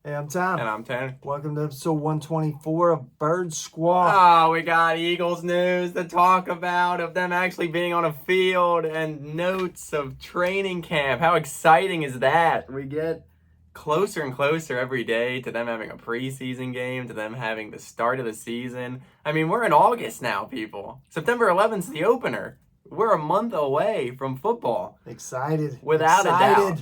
Hey, I'm Tom. And I'm Tanner. Welcome to episode 124 of Bird Squawk. Oh, we got Eagles news to talk about of them actually being on a field and notes of training camp. How exciting is that? We get closer and closer every day to them having a preseason game, to them having the start of the season. I mean, we're in August now, people. September 11th is the opener. We're a month away from football. Excited. Without a doubt.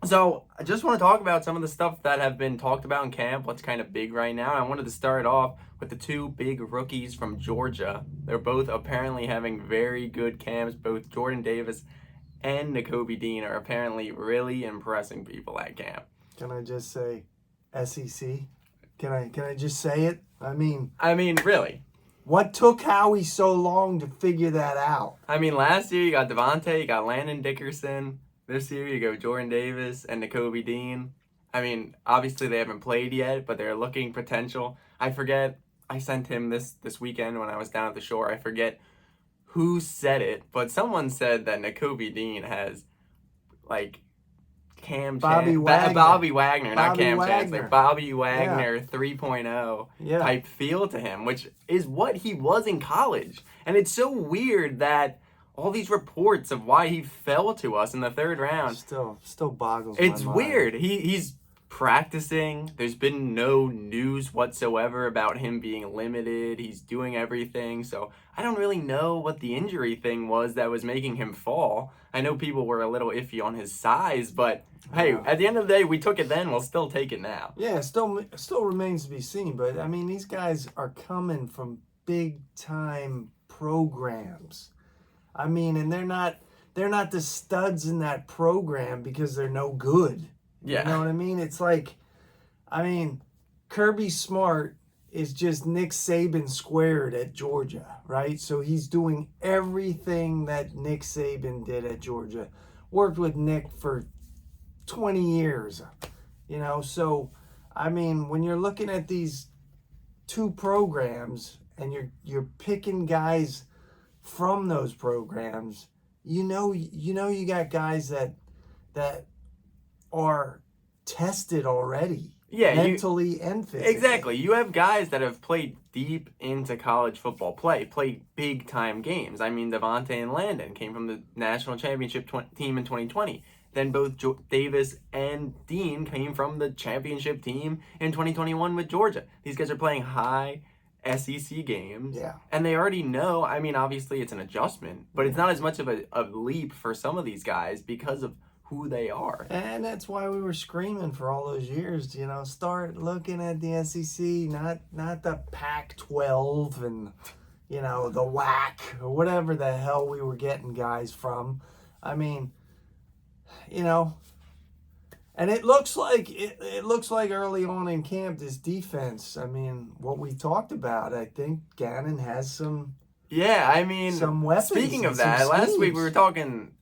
So I just want to talk about some of the stuff that have been talked about in camp, what's kind of big right now. And I wanted to start off with the two big rookies from Georgia. They're both apparently having very good camps. Both Jordan Davis and Nakobe Dean are apparently really impressing people at camp. Can I just say SEC? Can I just say it? I mean, really. What took Howie so long to figure that out? I mean, last year you got Devontae, you got Landon Dickerson. This year, you go Jordan Davis and Nakobe Dean. I mean, obviously they haven't played yet, but they're looking potential. I forget, I sent him this weekend when I was down at the shore. I forget who said it, but someone said that Nakobe Dean has, like, Bobby Wagner. Bobby Wagner, not Bobby Cam Chance, Wagner. like Bobby Wagner 3.0 type feel to him, which is what he was in college. And it's so weird that all these reports of why he fell to us in the third round still boggles it's my mind. Weird. He's practicing. There's been no news whatsoever about him being limited. He's doing everything. So I don't really know what the injury thing was that was making him fall. I know people were a little iffy on his size, but hey, at the end of the day, we took it then. We'll still take it now. Yeah, still remains to be seen. But I mean, these guys are coming from big time programs. I mean, and they're not the studs in that program because they're no good. Yeah. You know what I mean? It's like, I mean, Kirby Smart is just Nick Saban squared at Georgia, right? So he's doing everything that Nick Saban did at Georgia. Worked with Nick for 20 years, you know? So, I mean, when you're looking at these two programs and you're picking guys from those programs, you know you got guys that are tested already, mentally and physically. Exactly. You have guys that have played deep into college football played big time games. I mean, Devontae and Landon came from the national championship team in 2020. Then both Davis and Dean came from the championship team in 2021 with Georgia. These guys are playing high SEC games. Yeah. And they already know, I mean, obviously it's an adjustment, but it's not as much of a leap for some of these guys because of who they are. And that's why we were screaming for all those years, you know, start looking at the SEC, not the Pac-12 and, you know, the WAC or whatever the hell we were getting guys from. I mean, you know, and it looks like early on in camp, this defense, I mean, what we talked about, I think Gannon has some weapons. Speaking of that, last week we were talking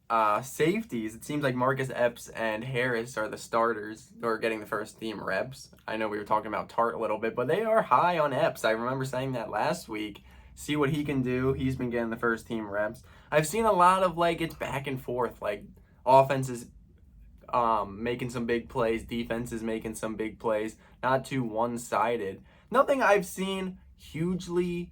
safeties. It seems like Marcus Epps and Harris are the starters who are getting the first team reps. I know we were talking about Tart a little bit, but they are high on Epps. I remember saying that last week. See what he can do. He's been getting the first team reps. I've seen a lot of, like, it's back and forth. Like, offenses making some big plays, defense is making some big plays, not too one-sided. Nothing I've seen hugely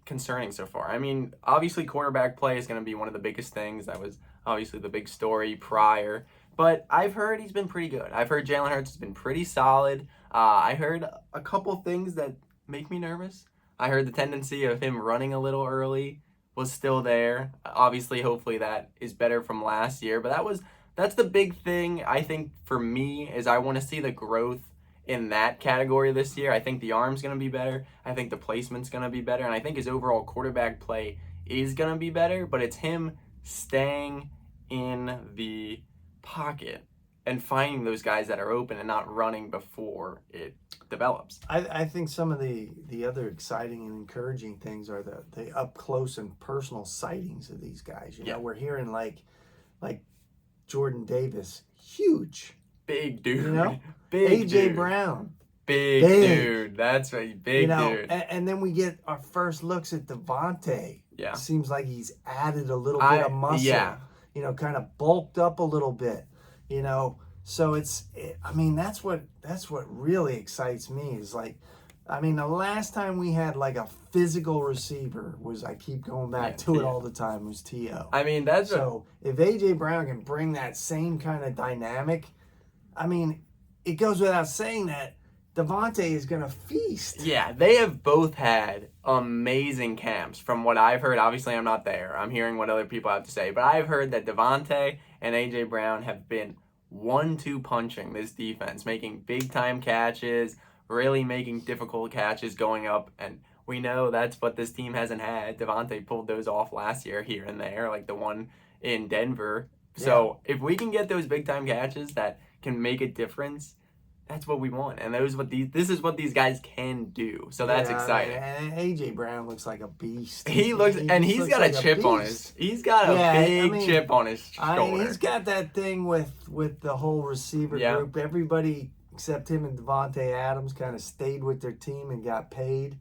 concerning so far. I mean, obviously quarterback play is going to be one of the biggest things. That was obviously the big story prior, but I've heard he's been pretty good. I've heard Jalen Hurts has been pretty solid. I heard a couple things that make me nervous. I heard the tendency of him running a little early was still there. Obviously, hopefully that is better from last year. But that's the big thing, I think, for me, is I want to see the growth in that category this year. I think the arm's going to be better. I think the placement's going to be better. And I think his overall quarterback play is going to be better. But it's him staying in the pocket and finding those guys that are open and not running before it develops. I think some of the other exciting and encouraging things are the up close and personal sightings of these guys. You know, we're hearing like Jordan Davis, huge, big dude. You know, big AJ dude. Brown, big dude. That's right, big dude. And then we get our first looks at Devontae. Yeah, seems like he's added a little bit of muscle. Yeah, you know, kind of bulked up a little bit. You know, So I mean, that's what really excites me is like, I mean, the last time we had like a physical receiver was, I keep going back to it all the time, was T.O. I mean, that's so if A.J. Brown can bring that same kind of dynamic, I mean, it goes without saying that Devontae is going to feast. Yeah, they have both had amazing camps from what I've heard. Obviously, I'm not there. I'm hearing what other people have to say. But I've heard that Devontae and A.J. Brown have been 1-2 punching this defense, making big-time catches, really making difficult catches going up. And we know that's what this team hasn't had. Devontae pulled those off last year here and there, like the one in Denver. So if we can get those big-time catches that can make a difference, that's what we want, and this is what these guys can do. So that's exciting. And AJ Brown looks like a beast. He's got a chip on his. He's got a big chip on his shoulder. He's got that thing with the whole receiver group. Everybody except him and Devontae Adams kind of stayed with their team and got paid.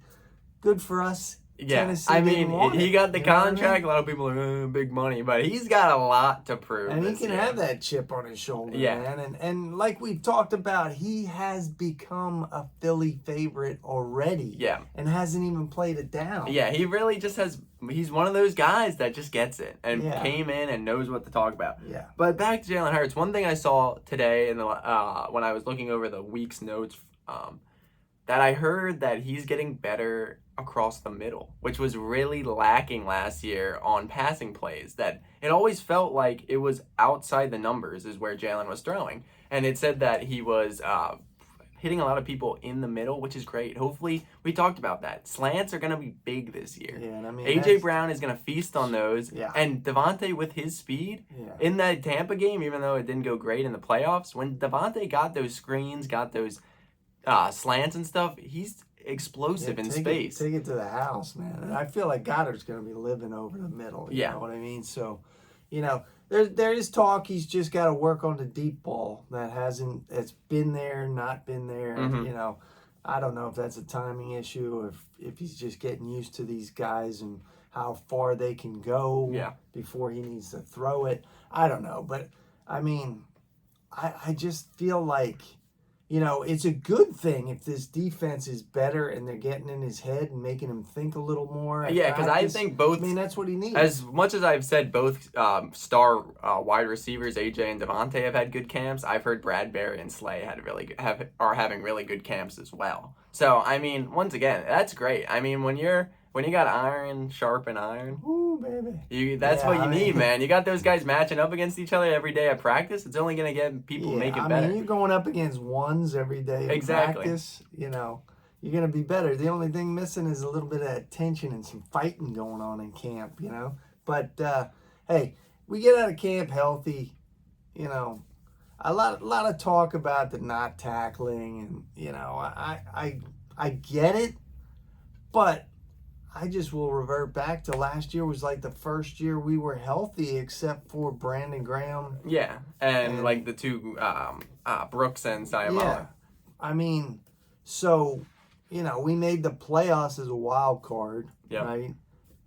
Good for us. Yeah, Tennessee I mean, he got the contract. I mean? A lot of people are big money, but he's got a lot to prove. And he can have that chip on his shoulder, man. And like we've talked about, he has become a Philly favorite already. Yeah. And hasn't even played it down. Yeah, he really just has. He's one of those guys that just gets it and came in and knows what to talk about. Yeah. But back to Jalen Hurts. One thing I saw today in the when I was looking over the week's notes, that I heard that he's getting better across the middle, which was really lacking last year on passing plays. That it always felt like it was outside the numbers is where Jalen was throwing. And it said that he was hitting a lot of people in the middle, which is great. Hopefully, we talked about that. Slants are going to be big this year. Yeah, and I mean, A.J. Brown is going to feast on those. Yeah. And Devontae with his speed in that Tampa game, even though it didn't go great in the playoffs, when Devontae got those screens, got those slants and stuff, he's explosive in space. Take it to the house, man. And I feel like Goddard's going to be living over the middle. You know what I mean? So, there is talk he's just got to work on the deep ball it's been there, not been there. Mm-hmm. I don't know if that's a timing issue or if he's just getting used to these guys and how far they can go before he needs to throw it. I don't know. But, I mean, I just feel like, it's a good thing if this defense is better and they're getting in his head and making him think a little more. Yeah, because I think both. I mean, that's what he needs. As much as I've said both star wide receivers, AJ and Devontae, have had good camps, I've heard Bradbury and Slay are having really good camps as well. So, I mean, once again, that's great. I mean, when you got iron, sharpen iron. Ooh, baby. That's what you need, man. You got those guys matching up against each other every day at practice. It's only going to get people make it better. I mean, you're going up against ones every day in practice. You're going to be better. The only thing missing is a little bit of tension and some fighting going on in camp, But, hey, we get out of camp healthy, A lot of talk about the not tackling, and, I get it, but I just will revert back to last year was like the first year we were healthy except for Brandon Graham. Yeah, and like the two Brooks and Sayamala. Yeah, I mean, so, we made the playoffs as a wild card, right?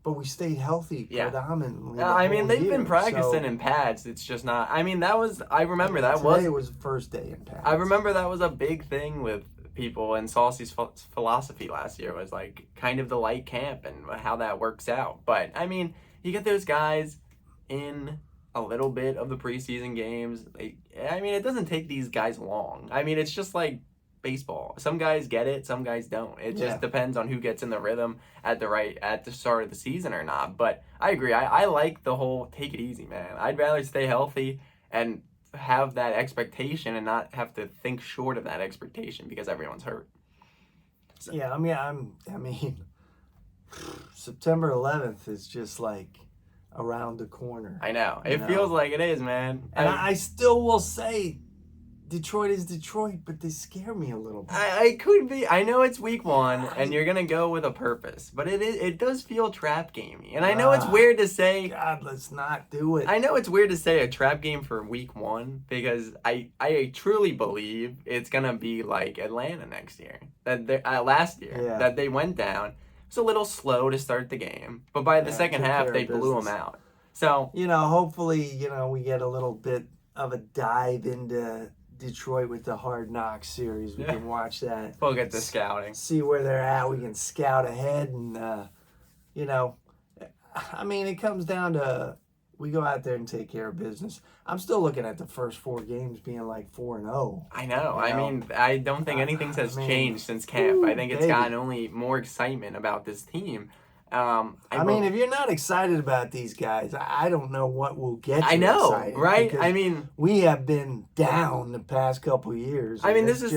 But we stayed healthy predominantly. I mean, they've been practicing in pads. It's just not. I mean, I remember today was the first day in pads. I remember that was a big thing with people, and Saucy's philosophy last year was like kind of the light camp and how that works out. But I mean, you get those guys in a little bit of the preseason games. It doesn't take these guys long. I mean, it's just like baseball. Some guys get it, some guys don't. It just depends on who gets in the rhythm at the start of the season or not. But I agree. I like the whole take it easy, man. I'd rather stay healthy and have that expectation and not have to think short of that expectation because everyone's hurt. So. Yeah, I mean, September 11th is just like around the corner. I know. It feels like it is, man. And I still will say Detroit is Detroit, but they scare me a little bit. I could be. I know it's week 1, and you're gonna go with a purpose, but it does feel trap gamey. And I know it's weird to say. God, let's not do it. I know it's weird to say a trap game for week 1 because I truly believe it's gonna be like Atlanta next year. Last year that they went down. It's a little slow to start the game, but by the second half they blew them out. So hopefully we get a little bit of a dive into Detroit with the Hard Knocks series. We Yeah. can watch that. We'll get the scouting. See where they're at. We can scout ahead, and you know, I mean, it comes down to we go out there and take care of business. I'm still looking at the first 4 games being like 4-0. I know. You I mean, I don't think anything has changed since camp. I think it's baby. gotten only more excitement about this team. I mean, if you're not excited about these guys, I don't know what will get you I know, excited, right? because I mean, we have been down the past couple years. I mean, this this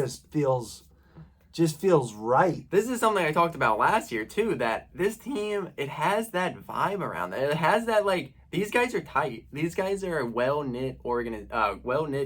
just feels right. This is something I talked about last year too, that this team, it has that vibe around it. It has that, like, these guys are tight. These guys are a well-knit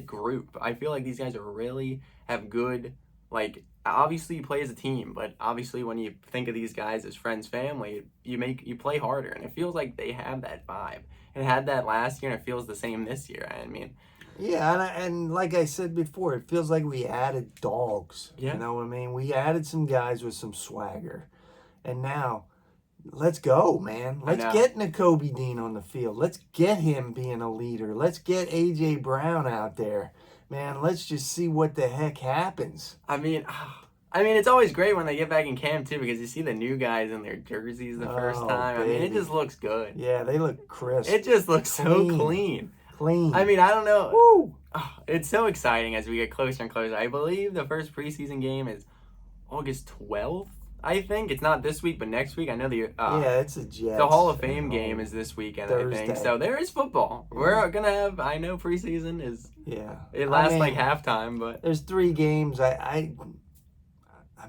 group. I feel like these guys are really have good, like, obviously you play as a team, but obviously when you think of these guys as friends, family, you play harder, and it feels like they have that vibe. It had that last year, and it feels the same this year. I mean, Yeah, and like I said before, it feels like we added dogs. Yeah. You know what I mean? We added some guys with some swagger. And now, let's go, man. Let's get Nakobe Dean on the field. Let's get him being a leader. Let's get A.J. Brown out there. Man, let's just see what the heck happens. I mean, it's always great when they get back in camp too, because you see the new guys in their jerseys the first time. I mean, it just looks good. Yeah, they look crisp. It just looks so clean. Clean. I mean, I don't know. Woo! Oh, it's so exciting as we get closer and closer. I believe the first preseason game is August 12th. I think it's not this week, but next week. I know it's a Jets. The Hall of Fame game is this weekend, Thursday. I think. So there is football. Yeah. We're gonna have. I know preseason is. Yeah. It lasts like halftime, but there's 3 games. I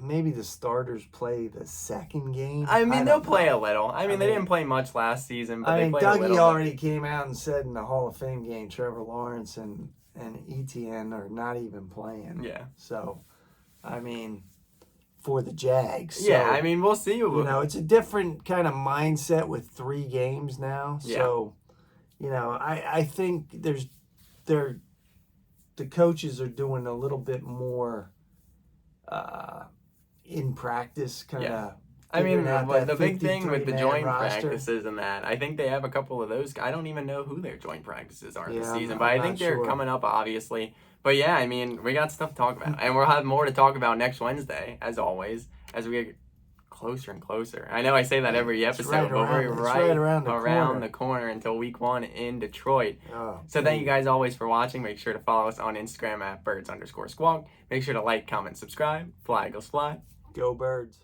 maybe the starters play the second game. I mean, they'll play know. a little. I mean, they didn't play much last season, but they played a little. Dougie already came out and said in the Hall of Fame game, Trevor Lawrence and Etienne are not even playing. Yeah. So, I mean, for the Jags. So, Yeah, I mean, we'll see. You know, it's a different kind of mindset with 3 games now. Yeah. So, you know, I think the coaches are doing a little bit more in practice, kind of. Yeah. I mean, the big thing with the joint roster. practices and that, I think they have a couple of those. I don't even know who their joint practices are this season, but I think they're coming up, obviously. But yeah, I mean, we got stuff to talk about, and we'll have more to talk about next Wednesday, as always, as we get closer and closer. I know I say that every episode, but we're right around the corner until week 1 in Detroit. So thank you guys always for watching. Make sure to follow us on Instagram at birds_squawk. Make sure to like, comment, subscribe. Fly, Eagles, fly. Go Birds.